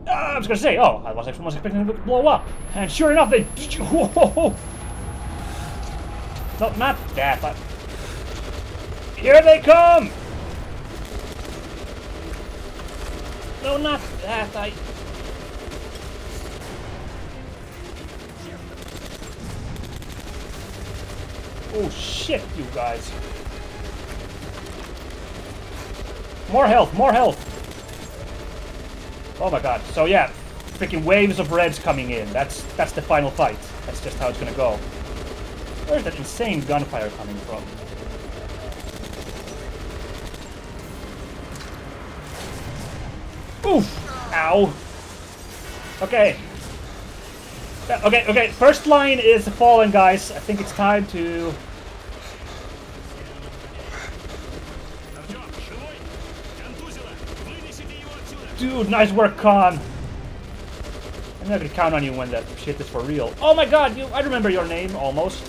I was gonna say, oh, I was actually expecting them to blow up. And sure enough, they... Whoa! No, not that, but... Here they come! No, not that, Oh shit, you guys. More health, more health! Oh my god, so yeah, freaking waves of reds coming in. That's the final fight. That's just how it's gonna go. Where's that insane gunfire coming from? Oof! Ow! Okay. Okay, first line is fallen, guys. I think it's time to... Dude, nice work, Khan. I'm not gonna count on you when that shit is for real. Oh my god, I remember your name, almost.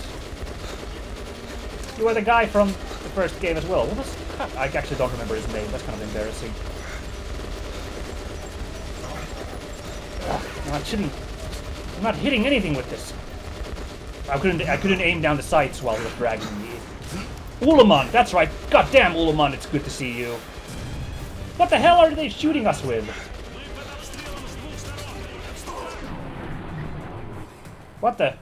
You were the guy from the first game as well. What was... I actually don't remember his name. That's kind of embarrassing. I'm not hitting anything with this. I couldn't aim down the sights while he was dragging me. Uleman, that's right. Goddamn Uleman, it's good to see you. What the hell are they shooting us with? What the?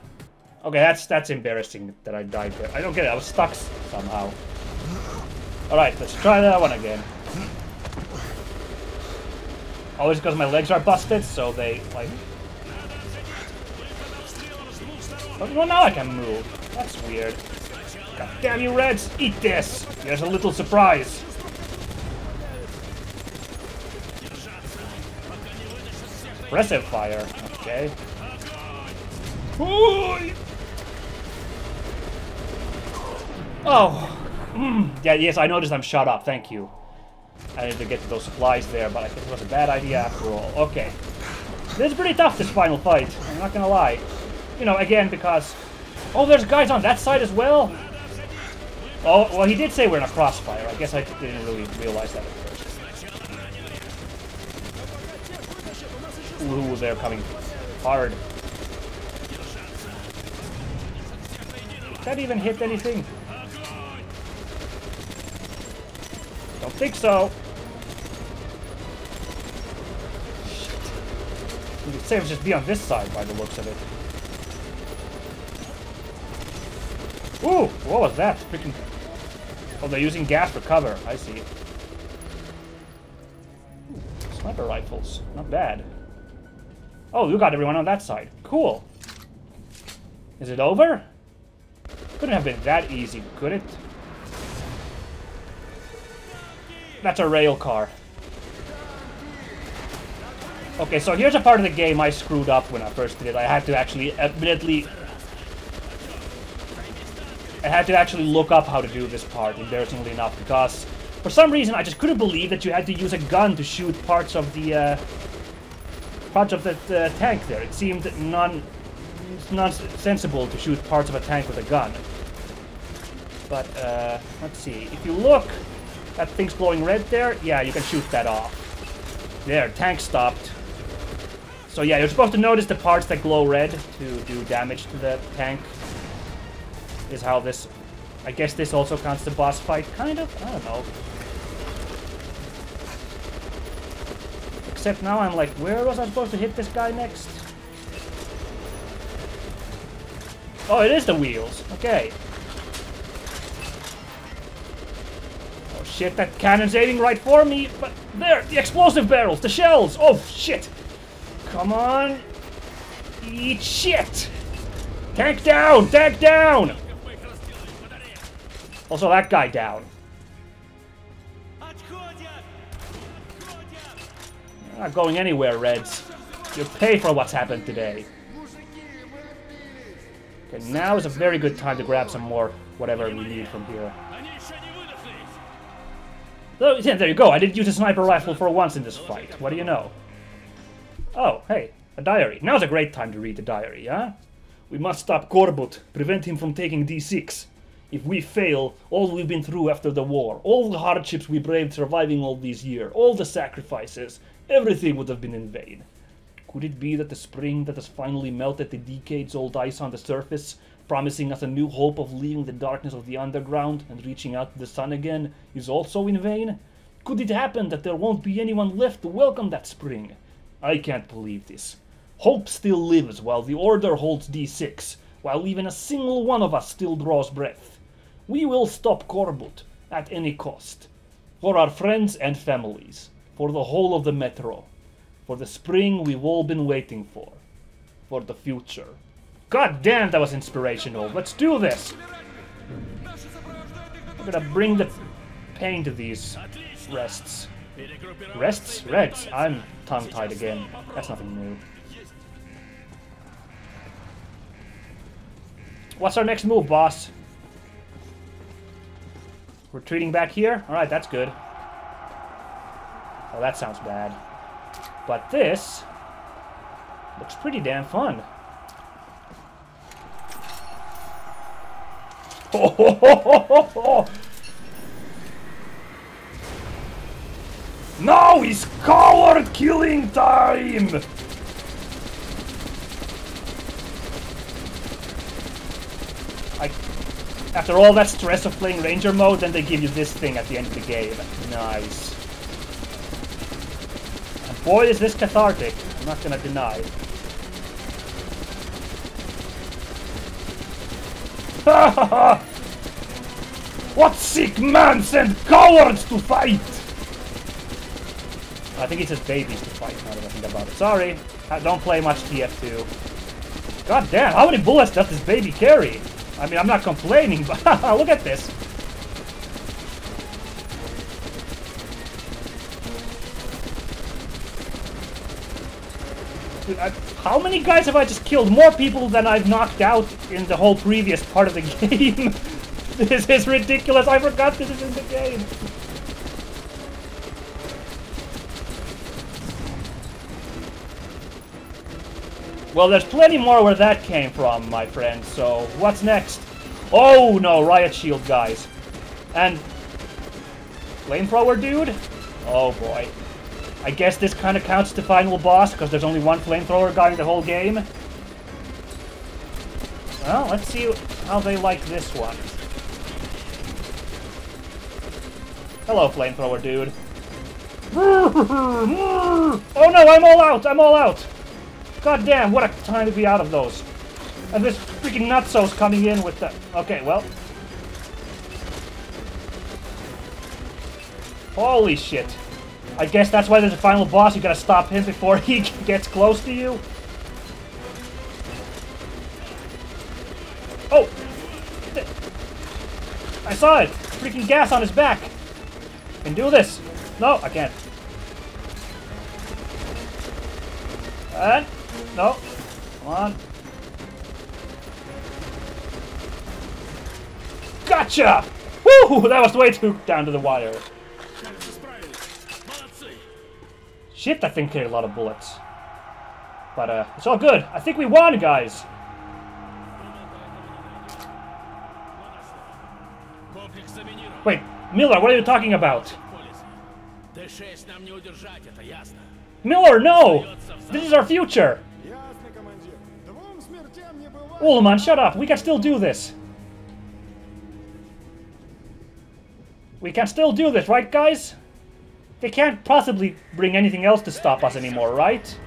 Okay, that's embarrassing that I died there. I don't get it. I was stuck somehow. All right, let's try that one again. Always because my legs are busted, so they like. Oh, well, now I can move. That's weird. God damn you, Reds! Eat this! Here's a little surprise. Suppressive fire. Okay. Ooh. Oh. Yeah, yes, I noticed I'm shut up. Thank you. I need to get to those supplies there, but I think it was a bad idea after all. Okay. This is pretty tough, this final fight. I'm not gonna lie. You know, again, because... Oh, there's guys on that side as well? Oh, well, he did say we're in a crossfire. I guess I didn't really realize that at first. Ooh, they're coming hard. Did that even hit anything? Don't think so. Shit. You could say it was just be on this side by the looks of it. Ooh, what was that? Freaking... Oh, they're using gas for cover. I see. Ooh, sniper rifles. Not bad. Oh, you got everyone on that side. Cool. Is it over? Couldn't have been that easy, could it? That's a rail car. Okay, so here's a part of the game I screwed up when I first did it. I had to actually admittedly... I had to actually look up how to do this part, embarrassingly enough, because for some reason I just couldn't believe that you had to use a gun to shoot parts of the tank there. It seemed nonsensible to shoot parts of a tank with a gun. But let's see. If you look, that thing's glowing red there. Yeah, you can shoot that off. There, tank stopped. So yeah, you're supposed to notice the parts that glow red to do damage to the tank. Is how this... I guess this also counts the boss fight, kind of? I don't know. Except now I'm like, where was I supposed to hit this guy next? Oh, it is the wheels. Okay. Oh shit, that cannon's aiming right for me. But there, the explosive barrels, the shells. Oh shit. Come on. Eat shit. Tank down, tank down. Also, that guy down. You're not going anywhere, Reds. You pay for what's happened today. Okay, now is a very good time to grab some more whatever we need from here. So, yeah, there you go. I didn't use a sniper rifle for once in this fight. What do you know? Oh, hey, a diary. Now's a great time to read the diary, huh? We must stop Korbut, prevent him from taking D6. If we fail, all we've been through after the war, all the hardships we braved surviving all these years, all the sacrifices, everything would have been in vain. Could it be that the spring that has finally melted the decades-old ice on the surface, promising us a new hope of leaving the darkness of the underground and reaching out to the sun again, is also in vain? Could it happen that there won't be anyone left to welcome that spring? I can't believe this. Hope still lives while the Order holds D6, while even a single one of us still draws breath. We will stop Korbut at any cost. For our friends and families. For the whole of the Metro. For the spring we've all been waiting for. For the future. God damn, that was inspirational. Let's do this! I'm gonna bring the pain to these rests. Rests? Reds. I'm tongue-tied again. That's nothing new. What's our next move, boss? Retreating back here? Alright, that's good. Oh, that sounds bad. But this looks pretty damn fun. No, it's coward killing time! After all that stress of playing Ranger mode, then they give you this thing at the end of the game. Nice. And boy, is this cathartic. I'm not gonna deny. Ha ha ha! What sick man sent cowards to fight? I think it says babies to fight, now that I think about it. Sorry, I don't play much TF2. God damn, how many bullets does this baby carry? I mean, I'm not complaining, but look at this. Dude, how many guys have I just killed? More people than I've knocked out in the whole previous part of the game. This is ridiculous. I forgot this is in the game. Well, there's plenty more where that came from, my friend, so what's next? Oh no, riot shield guys. And flamethrower dude? Oh boy. I guess this kind of counts as the final boss, because there's only one flamethrower guy in the whole game. Well, let's see how they like this one. Hello, flamethrower dude. Oh no, I'm all out! I'm all out! God damn, what a time to be out of those. And this freaking nutso's coming in with the... Okay, well. Holy shit. I guess that's why there's a final boss. You gotta stop him before he gets close to you. Oh! I saw it! Freaking gas on his back! Can do this! No, I can't. And... No. Come on. Gotcha! Woo! That was way too down to the wire. Shit, that thing carried a lot of bullets. But, it's all good. I think we won, guys. Wait, Miller, what are you talking about? Miller, no! This is our future! Ullman, shut up! We can still do this! We can still do this, right, guys? They can't possibly bring anything else to stop us anymore, right?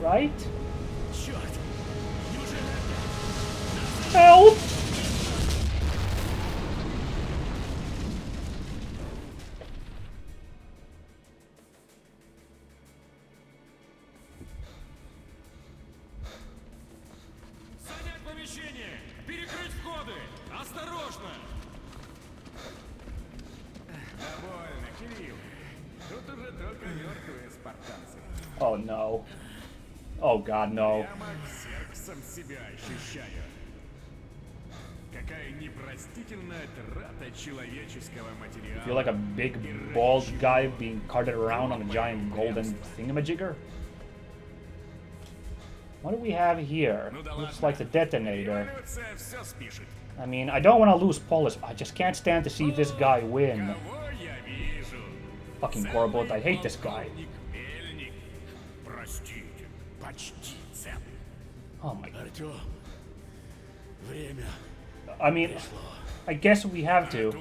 Right? Help! Oh no. Oh god, no. I feel like a big bald guy being carted around on a giant golden thingamajigger. What do we have here? Looks like the detonator. I mean, I don't want to lose Polis. I just can't stand to see this guy win. Fucking Gorbot, I hate this guy. Oh my god. I mean, I guess we have to.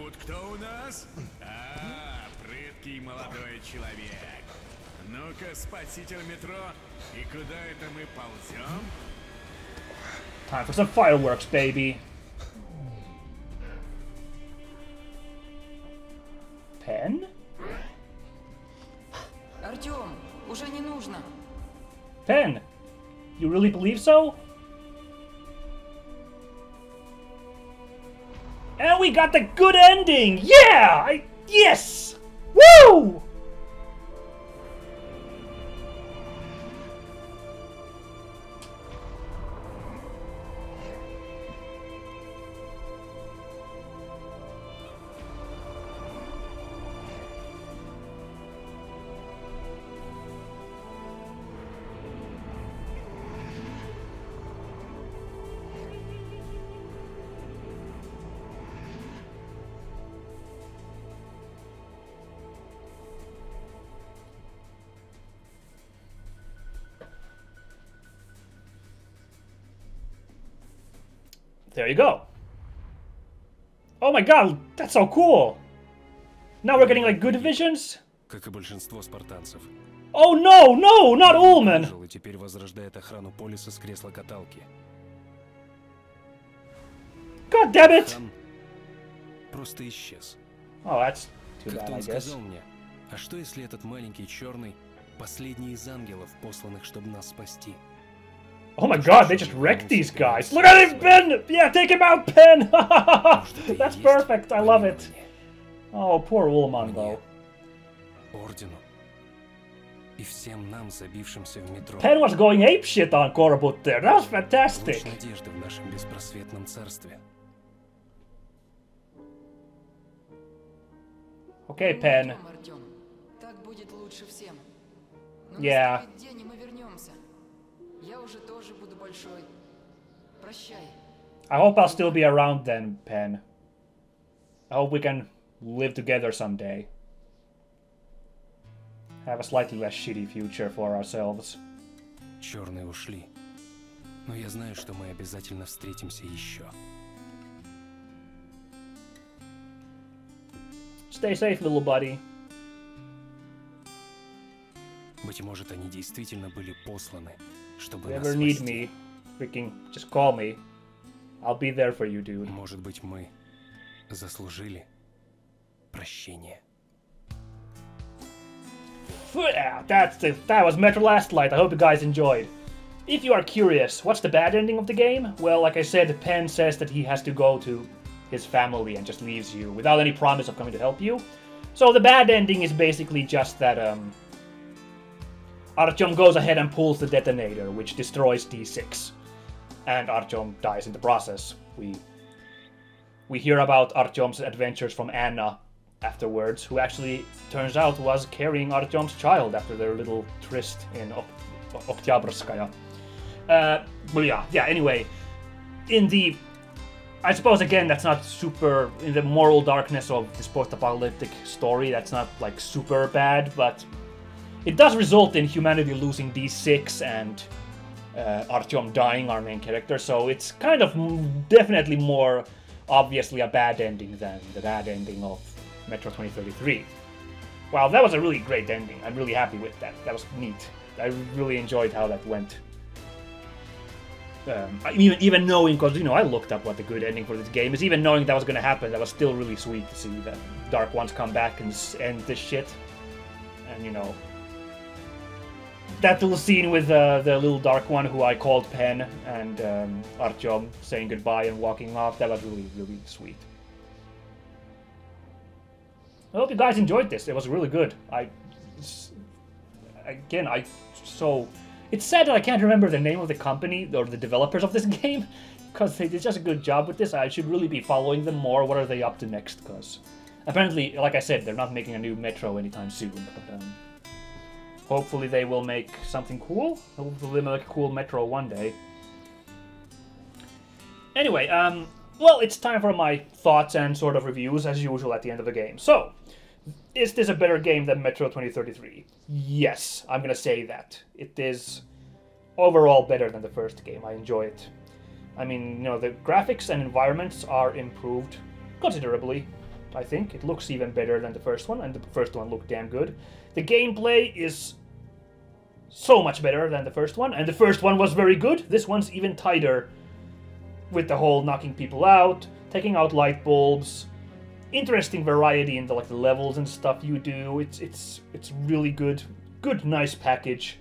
Time for some fireworks, baby. Pen? Artyom, уже не нужно. Pen, you really believe so? And we got the good ending! Yeah! Yes! Woo! There you go. Oh my god, that's so cool! Now we're getting like good visions? Как и большинство спартанцев. Oh no, no, not Ullman! И теперь возрождает охрану Полиса с кресла-каталки. God damn it! Хан просто исчез. Oh, that's too bad, Как-то I он guess. сказал мне, а что если этот маленький черный последний из ангелов, посланных, чтобы нас спасти? Oh my god, they just wrecked these guys. Look at him, Ben! Yeah, take him out, Ben! That's perfect, I love it. Oh, poor Ullman, though. Ордену и всем нам, забившимся в метро. Pen was going apeshit on Gorbut there. That was fantastic. Луч надежды в нашем беспросветном царстве. Okay, Pen. Артём, так будет лучше всем. Но Yeah. наступит день, и мы вернемся. Я уже тоже буду большой. Прощай. I hope I'll still be around then, Pen. I hope we can live together someday. Have a slightly less shitty future for ourselves. Черные ушли. Но я знаю, что мы обязательно встретимся еще. Stay safe, little buddy. Быть может, они действительно были посланы, чтобы If you нас ever need спасти. me, freaking just call me. I'll be there for you, dude. Может быть, мы заслужили прощение. Yeah, that was Metro Last Light. I hope you guys enjoyed. If you are curious, what's the bad ending of the game? Well, like I said, Pen says that he has to go to his family and just leaves you without any promise of coming to help you. So the bad ending is basically just that Artyom goes ahead and pulls the detonator, which destroys D6. And Artyom dies in the process. We hear about Artyom's adventures from Anna afterwards, who actually turns out was carrying Artyom's child after their little tryst in Oktyabrskaya. But yeah, anyway, I suppose again that's not super, in the moral darkness of this post-apocalyptic story, that's not like super bad, but it does result in humanity losing D6 and Artyom dying, our main character, so it's kind of definitely more obviously a bad ending than the bad ending of Metro 2033. Wow, that was a really great ending. I'm really happy with that. That was neat. I really enjoyed how that went. Even knowing, because, you know, I looked up what the good ending for this game is, even knowing that was going to happen, that was still really sweet to see that Dark Ones come back and end this shit. And, you know, that little scene with the little Dark One who I called Pen and Artyom saying goodbye and walking off, that was really, really sweet. I hope you guys enjoyed this. It was really good. It's sad that I can't remember the name of the company or the developers of this game, because they did such a good job with this. I should really be following them more. What are they up to next? Because apparently, like I said, they're not making a new Metro anytime soon. But hopefully they will make something cool. Hopefully they'll make a cool Metro one day. Anyway, well, it's time for my thoughts and sort of reviews, as usual, at the end of the game. So, is this a better game than Metro 2033? Yes, I'm gonna say that. It is overall better than the first game. I enjoy it. I mean, you know, the graphics and environments are improved considerably, I think. It looks even better than the first one, and the first one looked damn good. The gameplay is so much better than the first one, and the first one was very good. This one's even tighter, with the whole knocking people out, taking out light bulbs, interesting variety in the like the levels and stuff you do. It's really good, nice package.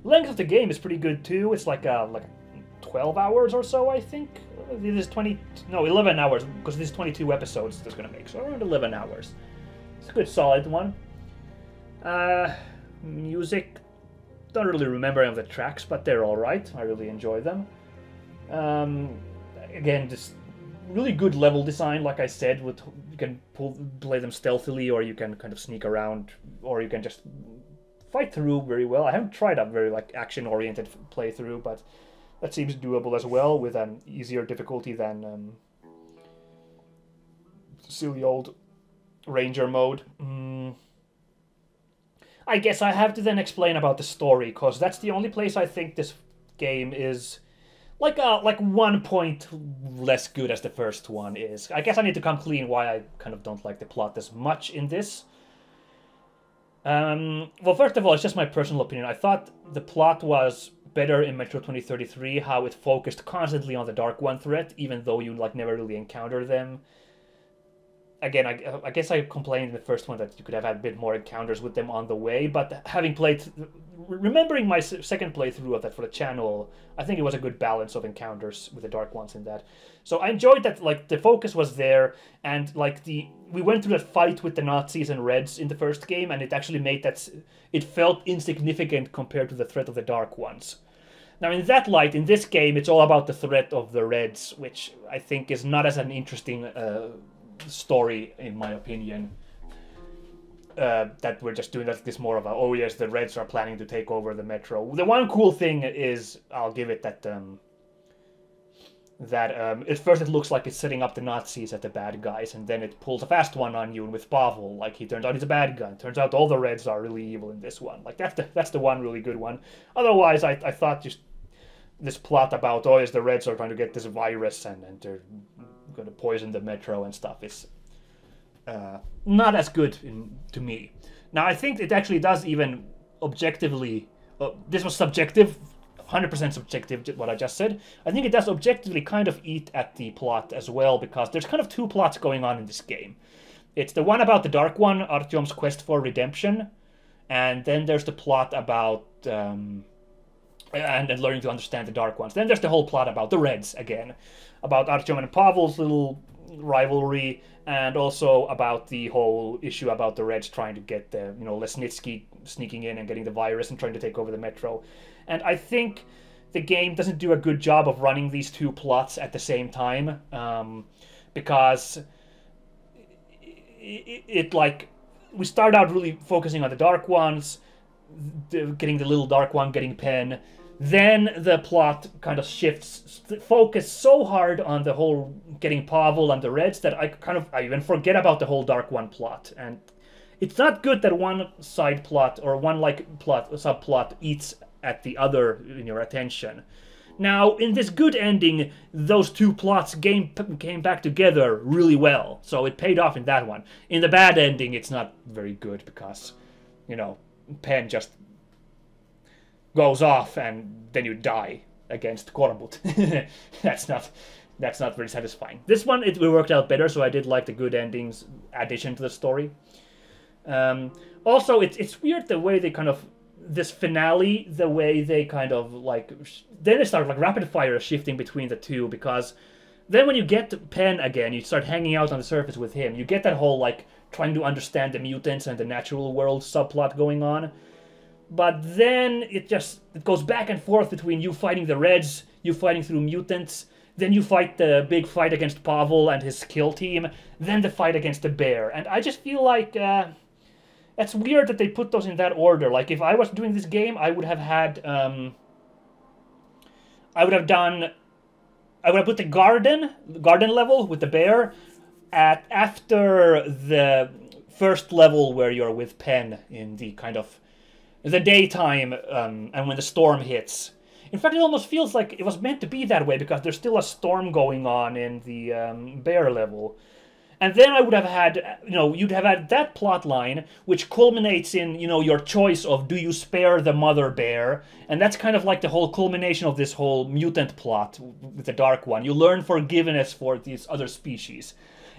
Length of the game is pretty good too. It's like 12 hours or so, I think. It is 11 hours, because this is 22 episodes that's gonna make, so around 11 hours. It's a good solid one. Music, don't really remember any of the tracks, but they're alright. I really enjoy them. Again, just really good level design, like I said. You can play them stealthily, or you can kind of sneak around, or you can just fight through very well. I haven't tried a very like action-oriented playthrough, but that seems doable as well, with an easier difficulty than silly old Ranger mode. I guess I have to then explain about the story, because that's the only place I think this game is like 1 point less good as the first one is. I guess I need to come clean why I kind of don't like the plot as much in this. Well, first of all, it's just my personal opinion. I thought the plot was better in Metro 2033, how it focused constantly on the Dark One threat, even though you like never really encounter them. Again, I guess I complained in the first one that you could have had a bit more encounters with them on the way, but remembering my second playthrough of that for the channel, I think it was a good balance of encounters with the Dark Ones in that. So I enjoyed that, like, the focus was there, and like we went through that fight with the Nazis and Reds in the first game, and it actually made it felt insignificant compared to the threat of the Dark Ones. Now, in that light, in this game, it's all about the threat of the Reds, which I think is not as an interesting story, in my opinion. That we're just doing this more of a, oh yes, the Reds are planning to take over the Metro. The one cool thing is, I'll give it that at first it looks like it's setting up the Nazis as the bad guys, and then it pulls a fast one on you with Pavel. Like, he turns out he's a bad guy. Turns out all the Reds are really evil in this one. Like, that's the one really good one. Otherwise, I thought just this plot about, oh yes, the Reds are trying to get this virus and they're going to poison the Metro and stuff is not as good to me. Now, I think it actually does even objectively, this was subjective, 100% subjective, what I just said. I think it does objectively kind of eat at the plot as well, because there's kind of two plots going on in this game. It's the one about the Dark One, Artyom's quest for redemption, and then there's the plot about and learning to understand the Dark Ones. Then there's the whole plot about the Reds again, about Artyom and Pavel's little rivalry, and also about the whole issue about the Reds trying to get the, Lesnitsky sneaking in and getting the virus and trying to take over the Metro. And I think the game doesn't do a good job of running these two plots at the same time, because it like, we start out really focusing on the Dark Ones, getting the little Dark One, getting Pen. Then the plot kind of shifts focus so hard on the whole getting Pavel and the Reds that I even forget about the whole Dark One plot. And it's not good that one side plot or one subplot eats at the other in your attention. Now, in this good ending, those two plots came back together really well, so it paid off in that one. In the bad ending, it's not very good because, Pen just goes off and then you die against Kormut. That's not very satisfying. This one, it worked out better, so I did like the good endings addition to the story. Also, it's weird the way they kind of, this finale, the way they kind of like, then they start like rapid fire shifting between the two, because then when you get Pen again, you start hanging out on the surface with him. You get that whole like trying to understand the mutants and the natural world subplot going on. But then it goes back and forth between you fighting the Reds, you fighting through mutants, then you fight the big fight against Pavel and his kill team, then the fight against the bear. And I just feel like it's weird that they put those in that order. Like, if I was doing this game, I would have had I would have done I'm gonna put the garden level with the bear at after the first level where you're with Penn in the kind of the daytime and when the storm hits. In fact, it almost feels like it was meant to be that way because there's still a storm going on in the bear level. And then I would have had, you'd have had that plot line, which culminates in, your choice of do you spare the mother bear? And that's kind of like the whole culmination of this whole mutant plot with the Dark One. You learn forgiveness for these other species.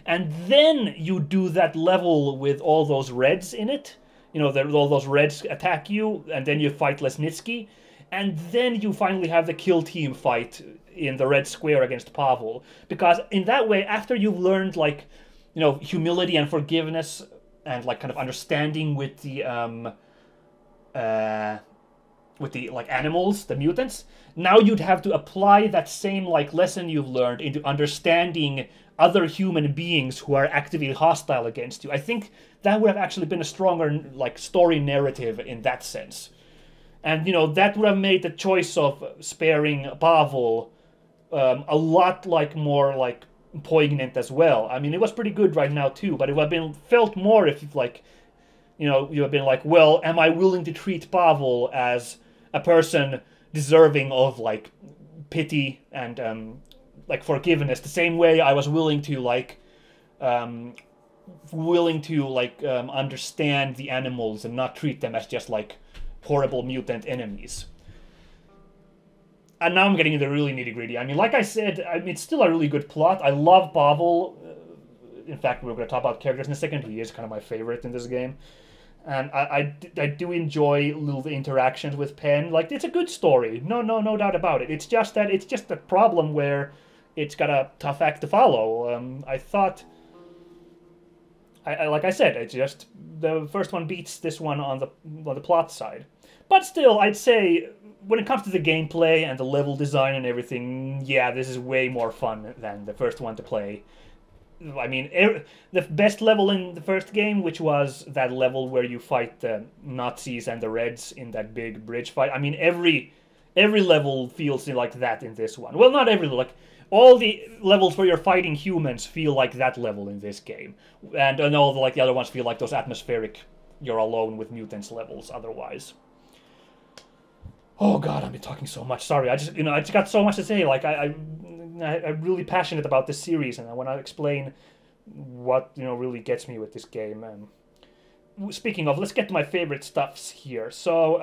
And then you do that level with all those reds in it. All those reds attack you, and then you fight Lesnitsky. And then you finally have the kill team fight in the red square against Pavel. Because in that way, after you've learned, like, humility and forgiveness and, like, kind of understanding with the animals, the mutants, now you'd have to apply that same, like, lesson you've learned into understanding other human beings who are actively hostile against you. I think that would have actually been a stronger, like, story narrative in that sense. And, that would have made the choice of sparing Pavel a lot, like, more, like, poignant as well. I mean, it was pretty good right now, too, but it would have been felt more if, like, you have been like, well, am I willing to treat Pavel as a person deserving of, like, pity and, like, forgiveness, the same way I was willing to, like, understand the animals and not treat them as just, like, horrible mutant enemies. And now I'm getting into really nitty-gritty. I mean, like I said, it's still a really good plot. I love Pavel. In fact, we're going to talk about characters in a second. He is kind of my favorite in this game. And I do enjoy little interactions with Penn. Like, it's a good story. No doubt about it. It's just a problem where it's got a tough act to follow. I thought... like I said, it's just the first one beats this one on the plot side. But still, I'd say when it comes to the gameplay and the level design and everything, yeah, this is way more fun than the first one to play. I mean, the best level in the first game, which was that level where you fight the Nazis and the Reds in that big bridge fight. I mean, every level feels like that in this one. Well, not every level, like all the levels where you're fighting humans feel like that level in this game, and all the other ones feel like those atmospheric, you're alone with mutants levels. Otherwise, oh god, I've been talking so much. Sorry, I just got so much to say. Like I'm really passionate about this series, and I want to explain what really gets me with this game. And speaking of, let's get to my favorite stuffs here. So,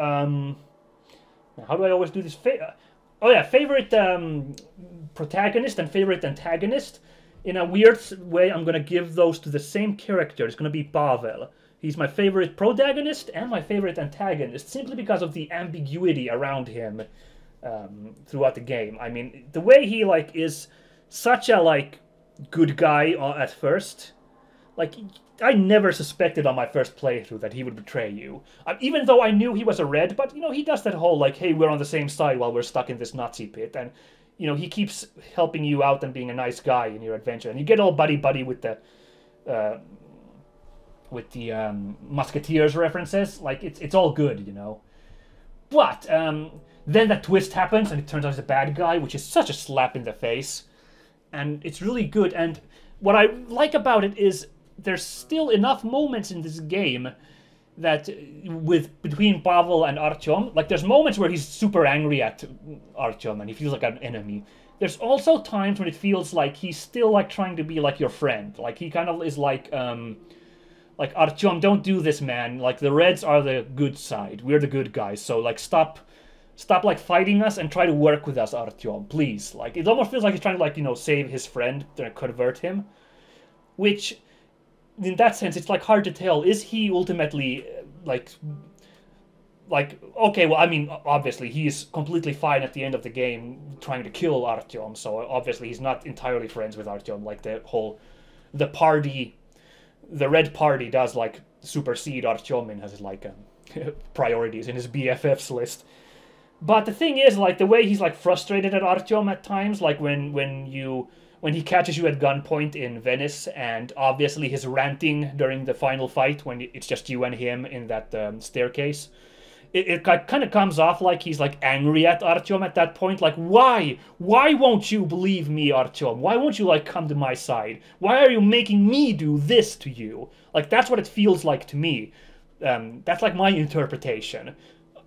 how do I always do this? Oh yeah, favorite protagonist and favorite antagonist. In a weird way, I'm gonna give those to the same character. It's gonna be Pavel. He's my favorite protagonist and my favorite antagonist, simply because of the ambiguity around him throughout the game. I mean, the way he is such a good guy at first. Like, I never suspected on my first playthrough that he would betray you. Even though I knew he was a Red, but, he does that whole, hey, we're on the same side while we're stuck in this Nazi pit. And, he keeps helping you out and being a nice guy in your adventure. And you get all buddy-buddy with the Musketeers references. Like, it's all good, But, then that twist happens, and it turns out he's a bad guy, which is such a slap in the face. And it's really good. And what I like about it is there's still enough moments in this game that between Pavel and Artyom, there's moments where he's super angry at Artyom and he feels like an enemy. There's also times when it feels like he's still trying to be your friend. He kind of is Artyom, don't do this, man. The Reds are the good side. We're the good guys. So stop fighting us and try to work with us, Artyom, please. It almost feels like he's trying to save his friend, to convert him. Which, in that sense, it's hard to tell. Is he ultimately okay, well, I mean, obviously he's completely fine at the end of the game trying to kill Artyom, so obviously he's not entirely friends with Artyom. The Red Party does supersede Artyom and has his priorities in his BFFs list. But the thing is, the way he's frustrated at Artyom at times, when he catches you at gunpoint in Venice, and obviously his ranting during the final fight when it's just you and him in that staircase, it kind of comes off like he's like angry at Artyom at that point. Like, why? Why won't you believe me, Artyom? Why won't you like come to my side? Why are you making me do this to you? Like, that's what it feels like to me. That's like my interpretation.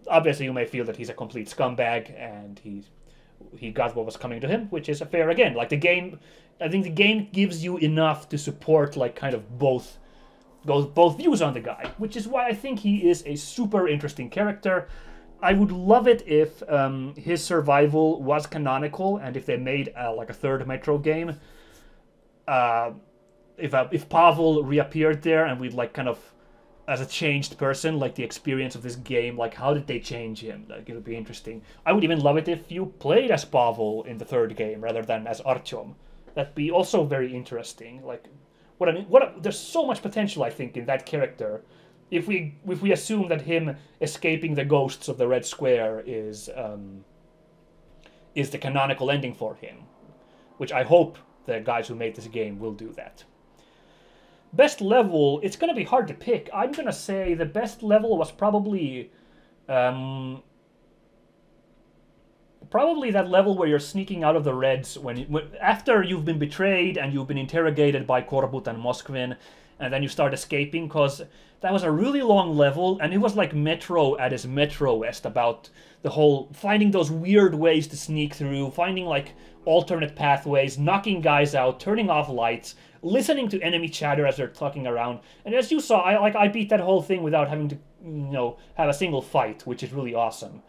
Obviously, you may feel that he's a complete scumbag and he got what was coming to him, which is fair again. Like the game, I think the game gives you enough to support like kind of both views on the guy, which is why I think he is a super interesting character. I would love it if his survival was canonical and if they made like a third Metro game. If Pavel reappeared there and we'd like kind of as a changed person, like the experience of this game, like how did they change him? Like it would be interesting. I would even love it if you played as Pavel in the third game rather than as Artyom. That'd be also very interesting. Like there's so much potential I think in that character. If we assume that him escaping the ghosts of the Red Square is the canonical ending for him, which I hope the guys who made this game will do that. Best level, it's going to be hard to pick. I'm going to say the best level was probably that level where you're sneaking out of the Reds after you've been betrayed and you've been interrogated by Korbut and Moskvin, and then you start escaping, because that was a really long level, and it was like Metro at its Metro-est about the whole finding those weird ways to sneak through, finding like alternate pathways, knocking guys out, turning off lights, listening to enemy chatter as they're talking around. And as you saw, I beat that whole thing without having to, have a single fight, which is really awesome.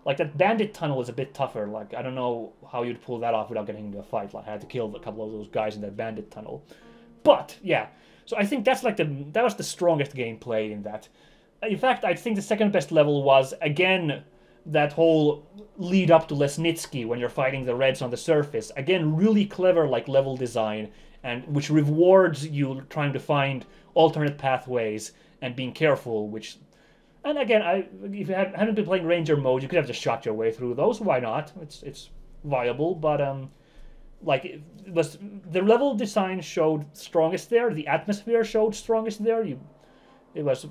Like, that bandit tunnel is a bit tougher. Like, I don't know how you'd pull that off without getting into a fight. Like, I had to kill a couple of those guys in that bandit tunnel. But, yeah. So I think that's like that was the strongest gameplay in that. In fact, I think the second best level was, again, that whole lead up to Lesnitsky when you're fighting the Reds on the surface. Again, really clever, like, level design, and which rewards you trying to find alternate pathways and being careful, which... And again, if you hadn't been playing Ranger mode, you could have just shot your way through those. Why not? It's viable, but like it was the level design showed strongest there. The atmosphere showed strongest there. It's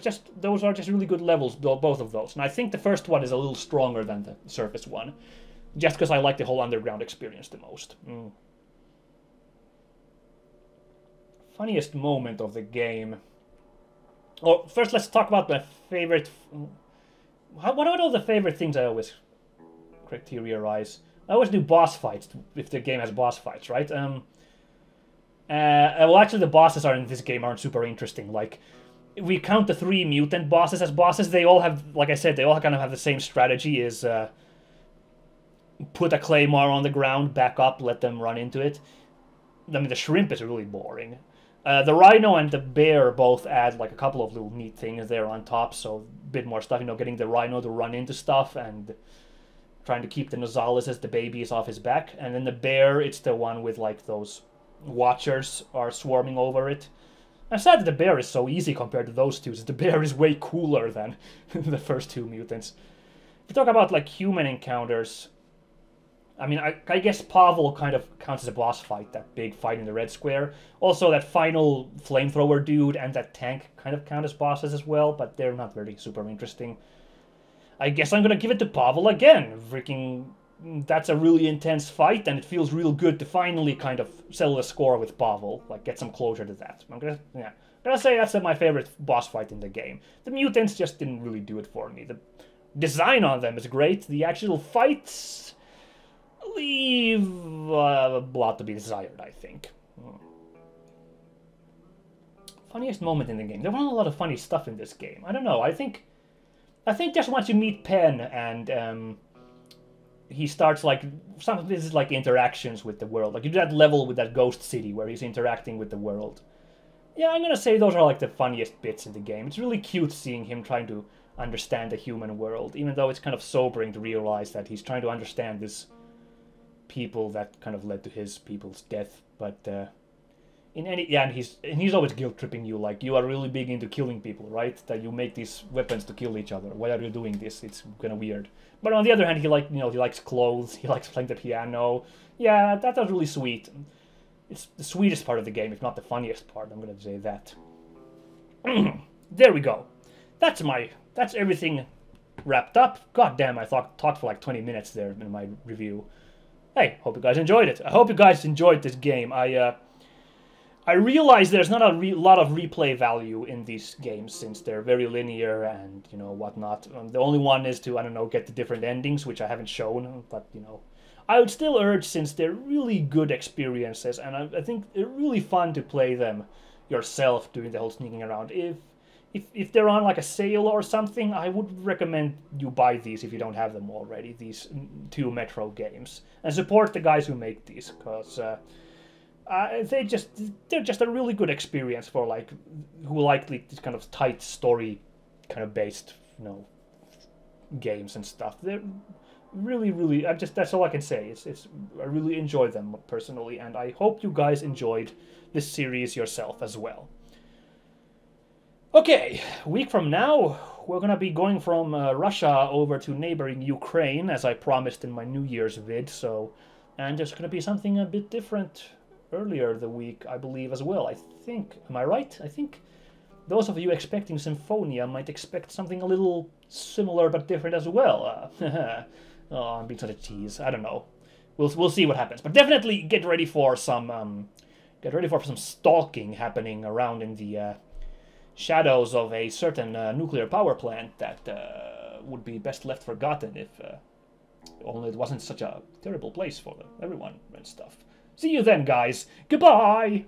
just those are just really good levels, both of those. And I think the first one is a little stronger than the surface one, just because I like the whole underground experience the most. Funniest moment of the game. Oh, first let's talk about my favorite... What are all the favorite things I always criteriarize? I always do boss fights, if the game has boss fights, right? Well, actually the bosses in this game aren't super interesting. Like, if we count the 3 mutant bosses as bosses, they all have, like I said, they all kind of have the same strategy, is put a claymore on the ground, back up, let them run into it. I mean, the shrimp is really boring. The rhino and the bear both add like a couple of little neat things there on top, so a bit more stuff, getting the rhino to run into stuff and trying to keep the Nozalis as the babies off his back. And then the bear, it's the one with like those watchers are swarming over it. I'm sad that the bear is so easy compared to those two, since the bear is way cooler than the first 2 mutants. If you talk about like human encounters, I mean, I guess Pavel kind of counts as a boss fight, that big fight in the Red Square. Also, that final flamethrower dude and that tank kind of count as bosses as well, but they're not really super interesting. I guess I'm gonna give it to Pavel again. Freaking, that's a really intense fight, and it feels real good to finally kind of settle the score with Pavel, like get some closure to that. I'm gonna say that's my favorite boss fight in the game. The mutants just didn't really do it for me. The design on them is great. The actual fights leave a lot to be desired, I think. Funniest moment in the game. There wasn't a lot of funny stuff in this game. I don't know. I think just once you meet Penn and he starts like some of this is like interactions with the world. Like you do that level with that ghost city where he's interacting with the world. Yeah, I'm gonna say those are like the funniest bits in the game. It's really cute seeing him trying to understand the human world, even though it's kind of sobering to realize that he's trying to understand this people that kind of led to his people's death. But and he's always guilt tripping you, like, you are really big into killing people, right? That you make these weapons to kill each other. Why are you doing this? It's kind of weird. But on the other hand, he likes clothes. He likes playing the piano. Yeah, that was really sweet. It's the sweetest part of the game, if not the funniest part. I'm gonna say that. There we go. that's everything wrapped up. God damn, I talked for like 20 minutes there in my review. Hey, hope you guys enjoyed it. I hope you guys enjoyed this game. I realize there's not a lot of replay value in these games since they're very linear and, you know, whatnot. The only one is to, I don't know, get the different endings, which I haven't shown, but, you know. I would still urge, since they're really good experiences, and I think they're really fun to play them yourself doing the whole sneaking around. If they're on like a sale or something, I would recommend you buy these if you don't have them already, these 2 Metro games. And support the guys who make these, because they're just a really good experience for like who like this kind of tight story kind of based, you know, games and stuff. They're really that's all I can say. I really enjoy them personally, and I hope you guys enjoyed this series yourself as well. Okay, a week from now we're gonna be going from Russia over to neighboring Ukraine, as I promised in my New Year's vid. So, and there's gonna be something a bit different earlier the week, I believe, as well. I think, am I right? I think those of you expecting Symphonia might expect something a little similar but different as well. Oh, I'm being such a tease. I don't know. We'll see what happens. But definitely get ready for some stalking happening around in the shadows of a certain nuclear power plant that would be best left forgotten if only it wasn't such a terrible place for everyone and stuff. See you then, guys. Goodbye!